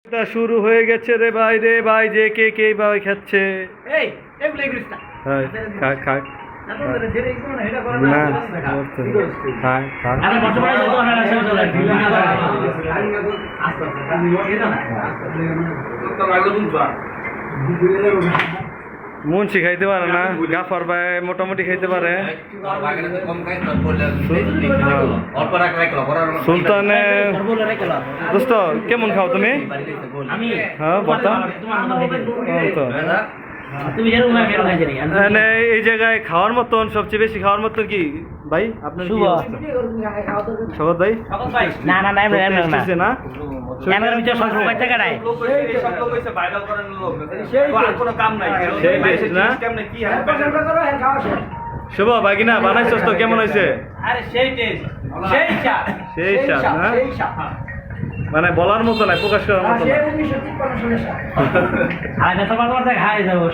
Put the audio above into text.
এটা শুরু হয়ে গেছে রে ভাই যে কে ভাই খাচ্ছে এই এগুলো এগুলো না হ্যাঁ খা খা আপনাদের যেটা একদম না এটা করে না না খা খা আরে বর্তমানে যত আনা আছে চলে আস্তে আস্তে এটা না তো লাগলো বুঝবা মুন্সি খাইতে পারে না গাফার ভাই মোটামুটি খাইতে পারে সুলতানে দোস্ত কেমন খাও তুমি আমি হ্যাঁ বর্তা তুমি যেরকম না মেরো খাইছি মানে এই জায়গায় খাওয়ার মতন সবচেয়ে বেশি খাওয়ার মতন কি ভাই আপনার কি অবস্থা শগত ভাই না না না এমন না আসছে না ক্যামেরার ভিতরে সব সময় থেকে নাই সব লোক হইছে ভাইরাল করার লোক আর কোনো কাম নাই সেই বেশ না কেমনে কি হবে শুভ ভাগিনা বানাইছস তো কেমন হয়েছে আরে সেই টেস্ট সেই স্বাদ সেই স্বাদ না সেই স্বাদ মানে বলার মতো নাই প্রকাশ করার মতো না আরে নেতা বাবা খাই যাবো